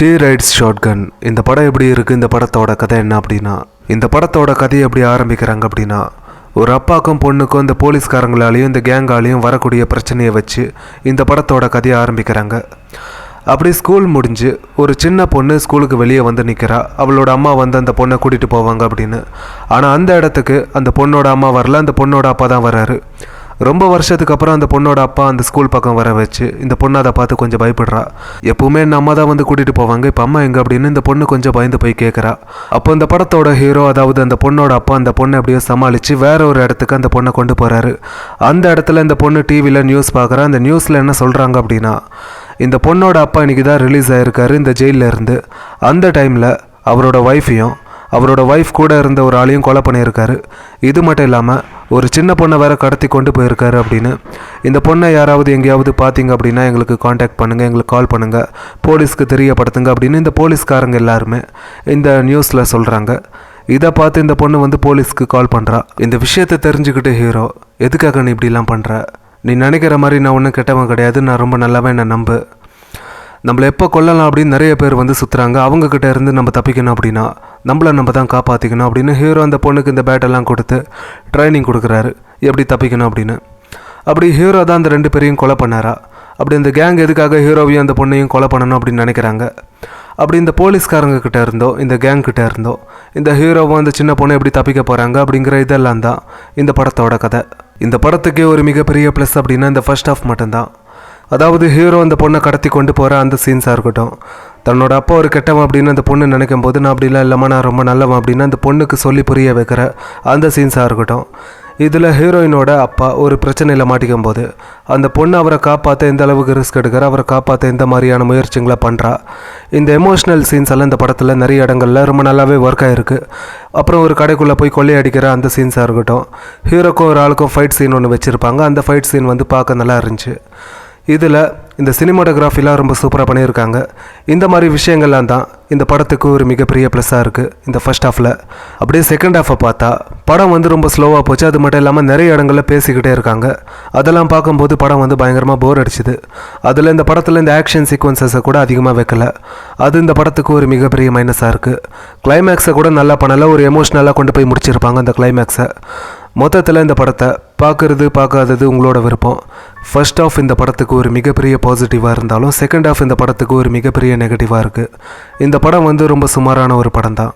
She rights shotgun. இந்த படம் எப்படி இருக்குது? இந்த படத்தோட கதை என்ன அப்படின்னா, இந்த படத்தோட கதையை எப்படி ஆரம்பிக்கிறாங்க அப்படின்னா, ஒரு அப்பாக்கும் பொண்ணுக்கும் இந்த போலீஸ்காரங்களாலையும் இந்த கேங்காலையும் வரக்கூடிய பிரச்சனையை வச்சு இந்த படத்தோட கதையை ஆரம்பிக்கிறாங்க. அப்படி ஸ்கூல் முடிஞ்சு ஒரு சின்ன பொண்ணு ஸ்கூலுக்கு வெளியே வந்து நிற்கிறா. அவளோட அம்மா வந்து அந்த பொண்ணை கூட்டிகிட்டு போவாங்க அப்படின்னு. ஆனால் அந்த இடத்துக்கு அந்த பொண்ணோட அம்மா வரல, அந்த பொண்ணோட அப்பா தான் வர்றாரு. ரொம்ப வருஷத்துக்கு அப்புறம் அந்த பொண்ணோட அப்பா அந்த ஸ்கூல் பக்கம் வர வச்சு இந்த பொண்ணை அதை பார்த்து கொஞ்சம் பயப்படுறா. எப்பவுமே என் அம்மா தான் வந்து கூட்டிகிட்டு போவாங்க, இப்போ அம்மா எங்கே அப்படின்னு இந்த பொண்ணு கொஞ்சம் பயந்து போய் கேட்குறா. அப்போ இந்த படத்தோட ஹீரோ, அதாவது அந்த பொண்ணோட அப்பா, அந்த பொண்ணை அப்படியே சமாளித்து வேற ஒரு இடத்துக்கு அந்த பொண்ணை கொண்டு போகிறாரு. அந்த இடத்துல இந்த பொண்ணு டிவியில் நியூஸ் பார்க்குறா. அந்த நியூஸில் என்ன சொல்கிறாங்க அப்படின்னா, இந்த பொண்ணோட அப்பா இன்றைக்கி தான் ரிலீஸ் ஆகிருக்காரு இந்த ஜெயிலில் இருந்து. அந்த டைமில் அவரோட ஒய்ஃபையும் அவரோட ஒய்ஃப் கூட இருந்த ஒரு ஆளையும் கொலை பண்ணியிருக்காரு. இது மட்டும் இல்லாமல் ஒரு சின்ன பொண்ணை வேற கடத்தி கொண்டு போயிருக்காரு அப்படின்னு. இந்த பொண்ணை யாராவது எங்கேயாவது பார்த்தீங்க அப்படின்னா எங்களுக்கு காண்டாக்ட் பண்ணுங்கள், எங்களுக்கு கால் பண்ணுங்கள், போலீஸ்க்கு தெரியப்படுத்துங்க அப்படின்னு இந்த போலீஸ்காரங்க எல்லாருமே இந்த நியூஸில் சொல்கிறாங்க. இதை பார்த்து இந்த பொண்ணு வந்து போலீஸ்க்கு கால் பண்ணுறா. இந்த விஷயத்தை தெரிஞ்சுக்கிட்டு ஹீரோ, எதுக்காக நீ இப்படிலாம் பண்ணுற? நீ நினைக்கிற மாதிரி நான் ஒன்றும் கெட்டவன் கிடையாது, நான் ரொம்ப நல்லாவே என்னை நம்பு. நம்மளை எப்போ கொல்லலாம் அப்படின்னு நிறைய பேர் வந்து சுற்றுறாங்க. அவங்கக்கிட்ட இருந்து நம்ம தப்பிக்கணும் அப்படின்னா நம்மளை நம்ம தான் காப்பாற்றிக்கணும் அப்படின்னு ஹீரோ அந்த பொண்ணுக்கு இந்த பேட்டெல்லாம் கொடுத்து ட்ரைனிங் கொடுக்குறாரு, எப்படி தப்பிக்கணும் அப்படின்னு. அப்படி ஹீரோ தான் அந்த ரெண்டு பேரையும் கொலை பண்ணாரா. அப்படி இந்த கேங் எதுக்காக ஹீரோவையும் அந்த பொண்ணையும் கொலை பண்ணணும் அப்படின்னு நினைக்கிறாங்க. அப்படி இந்த போலீஸ்காரங்க கிட்டே இருந்தோ இந்த கேங் கிட்டே இருந்தோ இந்த ஹீரோவும் அந்த சின்ன பொண்ணை எப்படி தப்பிக்க போகிறாங்க அப்படிங்கிற இதெல்லாம் தான் இந்த படத்தோட கதை. இந்த படத்துக்கே ஒரு மிகப்பெரிய ப்ளஸ் அப்படின்னா இந்த ஃபர்ஸ்ட் ஹாஃப் மட்டும்தான். அதாவது ஹீரோ அந்த பொண்ணை கடத்தி கொண்டு போகிற அந்த சீன்ஸாக இருக்கட்டும், தன்னோட அப்பா ஒரு கெட்டவன் அப்படின்னு அந்த பொண்ணு நினைக்கும் போது நான் அப்படிலாம் இல்லாமல் நான் ரொம்ப நல்லவன் அப்படின்னு அந்த பொண்ணுக்கு சொல்லி புரிய வைக்கிற அந்த சீன்ஸாக இருக்கட்டும். இதில் ஹீரோயினோட அப்பா ஒரு பிரச்சனையில் மாட்டிக்கும் போது அந்த பொண்ணு அவரை காப்பாற்ற எந்த அளவுக்கு ரிஸ்க் எடுக்கிற, அவரை காப்பாற்ற எந்த மாதிரியான முயற்சிகளை பண்ணுறா. இந்த எமோஷ்னல் சீன்ஸ் எல்லாம் இந்த படத்தில் நிறைய இடங்களில் ரொம்ப நல்லாவே ஒர்க் ஆகிருக்கு. அப்புறம் ஒரு கடைக்குள்ளே போய் கொள்ளையடிக்கிற அந்த சீன்ஸாக இருக்கட்டும், ஹீரோக்கும் ஒரு ஆளுக்கும் ஃபைட் சீன் ஒன்று வச்சுருப்பாங்க. அந்த ஃபைட் சீன் வந்து பார்க்க நல்லா இருந்துச்சு. இதில் இந்த சினிமாட்டோகிராஃபிலாம் ரொம்ப சூப்பராக பண்ணியிருக்காங்க. இந்த மாதிரி விஷயங்கள்லாம் தான் இந்த படத்துக்கு ஒரு மிகப்பெரிய ப்ளஸ்ஸாக இருக்குது இந்த ஃபர்ஸ்ட் ஹாஃபில். அப்படியே செகண்ட் ஹாஃபை பார்த்தா படம் வந்து ரொம்ப ஸ்லோவாக போச்சு. அது மட்டும் இல்லாமல் நிறைய இடங்களில் பேசிக்கிட்டே இருக்காங்க. அதெல்லாம் பார்க்கும்போது படம் வந்து பயங்கரமாக போர் அடிச்சுது. அதில் இந்த படத்தில் இந்த ஆக்ஷன் சீக்வன்சஸை கூட அதிகமாக வைக்கல. அது இந்த படத்துக்கு ஒரு மிகப்பெரிய மைனஸாக இருக்குது. கிளைமேக்ஸை கூட நல்லா பண்ணலை, ஒரு எமோஷ்னலாக கொண்டு போய் முடிச்சிருப்பாங்க அந்த கிளைமேக்ஸை. மொத்தத்தில் இந்த படத்தை பார்க்காதது உங்களோட விருப்பம். ஃபர்ஸ்ட் ஆஃப் இந்த படத்துக்கு ஒரு மிகப்பெரிய பாசிட்டிவாக இருந்தாலும் செகண்ட் ஆஃப் இந்த படத்துக்கு ஒரு மிகப்பெரிய நெகட்டிவாக இருக்குது. இந்த படம் வந்து ரொம்ப சுமாரான ஒரு படம் தான்.